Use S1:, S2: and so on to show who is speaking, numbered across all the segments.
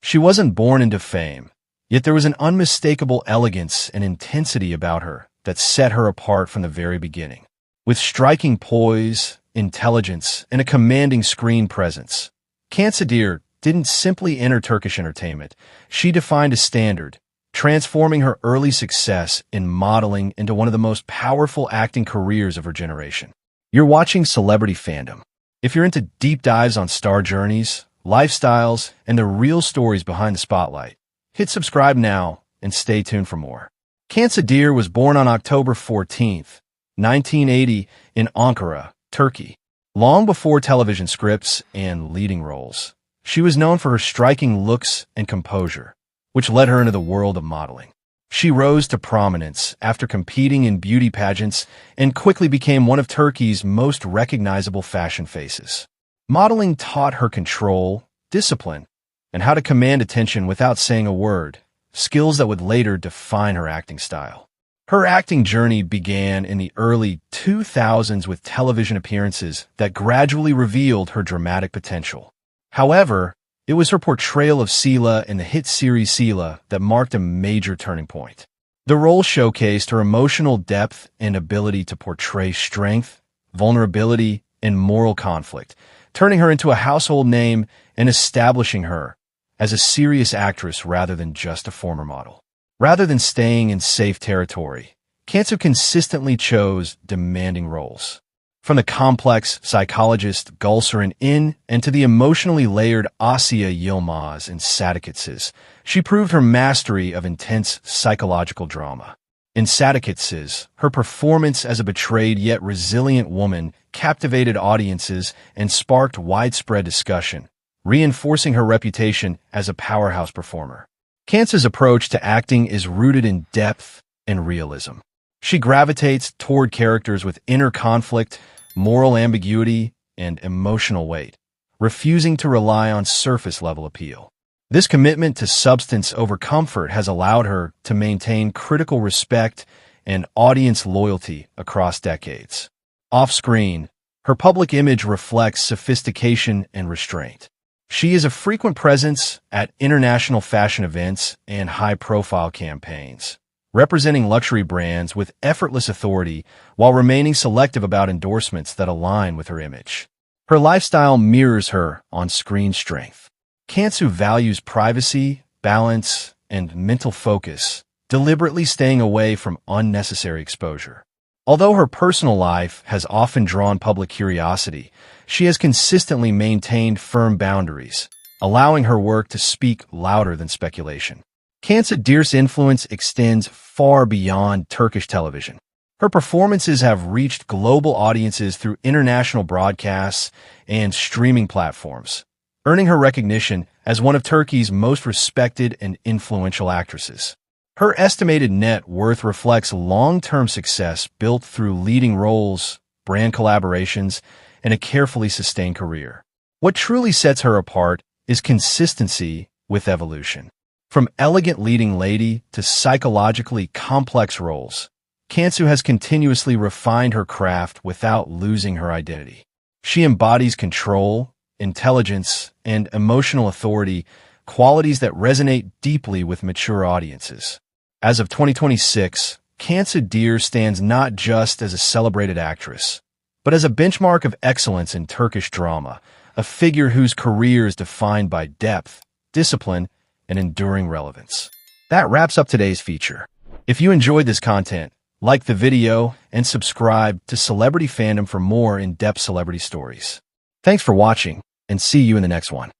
S1: She wasn't born into fame, yet there was an unmistakable elegance and intensity about her that set her apart from the very beginning. With striking poise, intelligence, and a commanding screen presence, Cansu Dere didn't simply enter Turkish entertainment. She defined a standard, transforming her early success in modeling into one of the most powerful acting careers of her generation. You're watching Celebrity Fandom. If you're into deep dives on star journeys, lifestyles, and the real stories behind the spotlight, hit subscribe now and stay tuned for more. Cansu Dere was born on October 14th, 1980 in Ankara, Turkey. Long before television scripts and leading roles, she was known for her striking looks and composure, which led her into the world of modeling. She rose to prominence after competing in beauty pageants and quickly became one of Turkey's most recognizable fashion faces. Modeling taught her control, discipline, and how to command attention without saying a word, skills that would later define her acting style. Her acting journey began in the early 2000s with television appearances that gradually revealed her dramatic potential. However, it was her portrayal of Sila in the hit series Sila that marked a major turning point. The role showcased her emotional depth and ability to portray strength, vulnerability, and moral conflict, turning her into a household name and establishing her as a serious actress rather than just a former model. Rather than staying in safe territory, Cansu consistently chose demanding roles. From the complex psychologist Gülseren in and to the emotionally layered Asya Yilmaz in Sadakatsiz, she proved her mastery of intense psychological drama. In Sadakatsiz, her performance as a betrayed yet resilient woman captivated audiences and sparked widespread discussion, reinforcing her reputation as a powerhouse performer. Cansu's approach to acting is rooted in depth and realism. She gravitates toward characters with inner conflict, moral ambiguity, and emotional weight, refusing to rely on surface-level appeal. This commitment to substance over comfort has allowed her to maintain critical respect and audience loyalty across decades. Off-screen, her public image reflects sophistication and restraint. She is a frequent presence at international fashion events and high-profile campaigns, representing luxury brands with effortless authority while remaining selective about endorsements that align with her image. Her lifestyle mirrors her on-screen strength. Cansu values privacy, balance, and mental focus, deliberately staying away from unnecessary exposure. Although her personal life has often drawn public curiosity, she has consistently maintained firm boundaries, allowing her work to speak louder than speculation. Cansu Dere's influence extends far beyond Turkish television. Her performances have reached global audiences through international broadcasts and streaming platforms, earning her recognition as one of Turkey's most respected and influential actresses. Her estimated net worth reflects long-term success built through leading roles, brand collaborations, and a carefully sustained career. What truly sets her apart is consistency with evolution. From elegant leading lady to psychologically complex roles, Cansu has continuously refined her craft without losing her identity. She embodies control, intelligence, and emotional authority, qualities that resonate deeply with mature audiences. As of 2026, Cansu Dere stands not just as a celebrated actress, but as a benchmark of excellence in Turkish drama, a figure whose career is defined by depth, discipline, and enduring relevance. That wraps up today's feature. If you enjoyed this content, like the video and subscribe to Celebrity Fandom for more in-depth celebrity stories. Thanks for watching, and see you in the next one.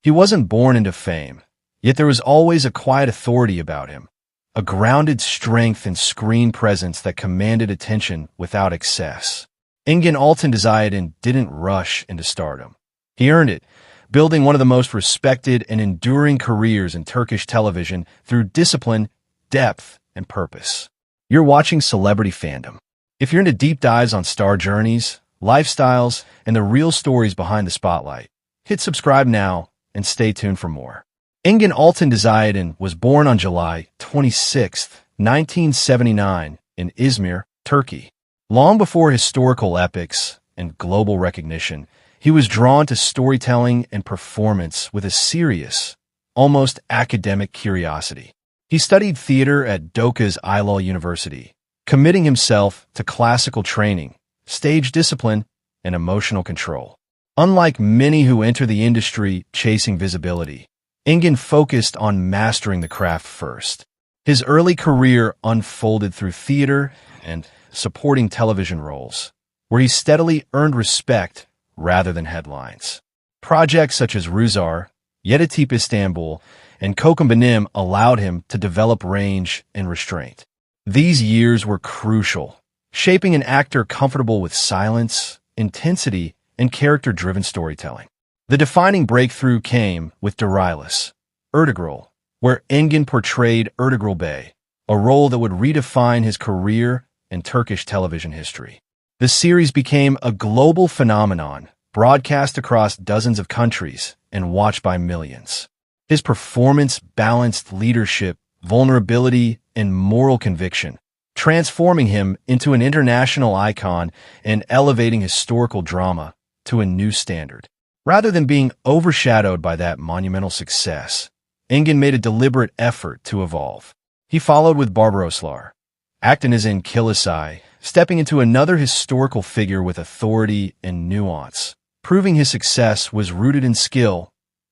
S1: He wasn't born into fame, yet there was always a quiet authority about him, a grounded strength and screen presence that commanded attention without excess. Engin Altan Düzyatan didn't rush into stardom. He earned it, building one of the most respected and enduring careers in Turkish television through discipline, depth, and purpose. You're watching Celebrity Fandom. If you're into deep dives on star journeys, lifestyles, and the real stories behind the spotlight, hit subscribe now and stay tuned for more. Engin Altan Düzyatan was born on July 26, 1979, in Izmir, Turkey. Long before historical epics and global recognition, He was drawn to storytelling and performance with a serious, almost academic curiosity. He studied theater at Doğu's Eylül University, committing himself to classical training, stage discipline, and emotional control. Unlike many who enter the industry chasing visibility, Engin focused on mastering the craft first. His early career unfolded through theater and supporting television roles, where he steadily earned respect rather than headlines. Projects such as Rüzgar, Yeditepe Istanbul, and Kokum Benim allowed him to develop range and restraint. These years were crucial, shaping an actor comfortable with silence, intensity, and character-driven storytelling. The defining breakthrough came with Derilis, Ertugrul, where Engin portrayed Ertugrul Bey, a role that would redefine his career in Turkish television history. The series became a global phenomenon, broadcast across dozens of countries and watched by millions. His performance balanced leadership, vulnerability, and moral conviction, transforming him into an international icon and elevating historical drama to a new standard. Rather than being overshadowed by that monumental success, Engin made a deliberate effort to evolve. He followed with Barbaroslar, acting as in Kilisay, stepping into another historical figure with authority and nuance, proving his success was rooted in skill,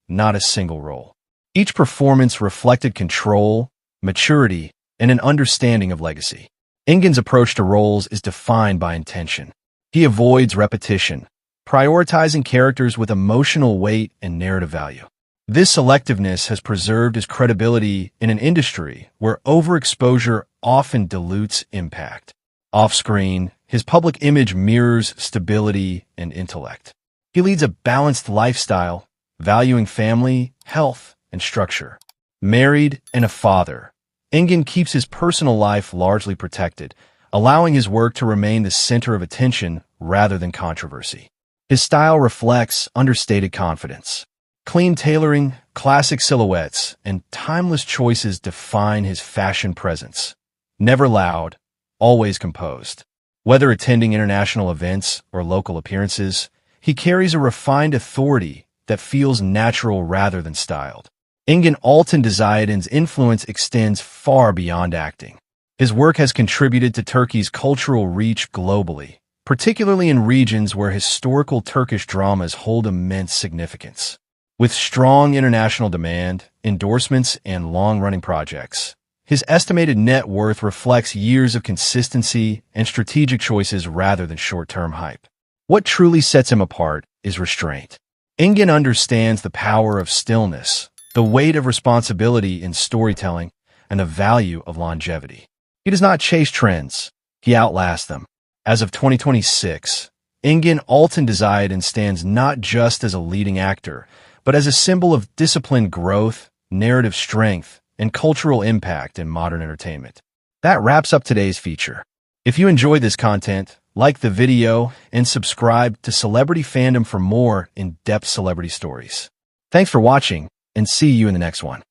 S1: not a single role. Each performance reflected control, maturity, and an understanding of legacy. Engin's approach to roles is defined by intention. He avoids repetition, prioritizing characters with emotional weight and narrative value. This selectiveness has preserved his credibility in an industry where overexposure often dilutes impact. Off-screen, his public image mirrors stability and intellect. He leads a balanced lifestyle, valuing family, health, and structure. Married and a father, Engin keeps his personal life largely protected, allowing his work to remain the center of attention rather than controversy. His style reflects understated confidence. Clean tailoring, classic silhouettes, and timeless choices define his fashion presence. Never loud, always composed. Whether attending international events or local appearances, he carries a refined authority that feels natural rather than styled. Engin Altan Düzyatan influence extends far beyond acting. His work has contributed to Turkey's cultural reach globally, particularly in regions where historical Turkish dramas hold immense significance. With strong international demand, endorsements, and long-running projects, his estimated net worth reflects years of consistency and strategic choices rather than short-term hype. What truly sets him apart is restraint. Engin understands the power of stillness, the weight of responsibility in storytelling, and the value of longevity. He does not chase trends, he outlasts them. As of 2026, Engin Altan Düzyatan stands not just as a leading actor, but as a symbol of disciplined growth, narrative strength, and cultural impact in modern entertainment. That wraps up today's feature. If you enjoyed this content, like the video and subscribe to Celebrity Fandom for more in-depth celebrity stories. Thanks for watching, and see you in the next one.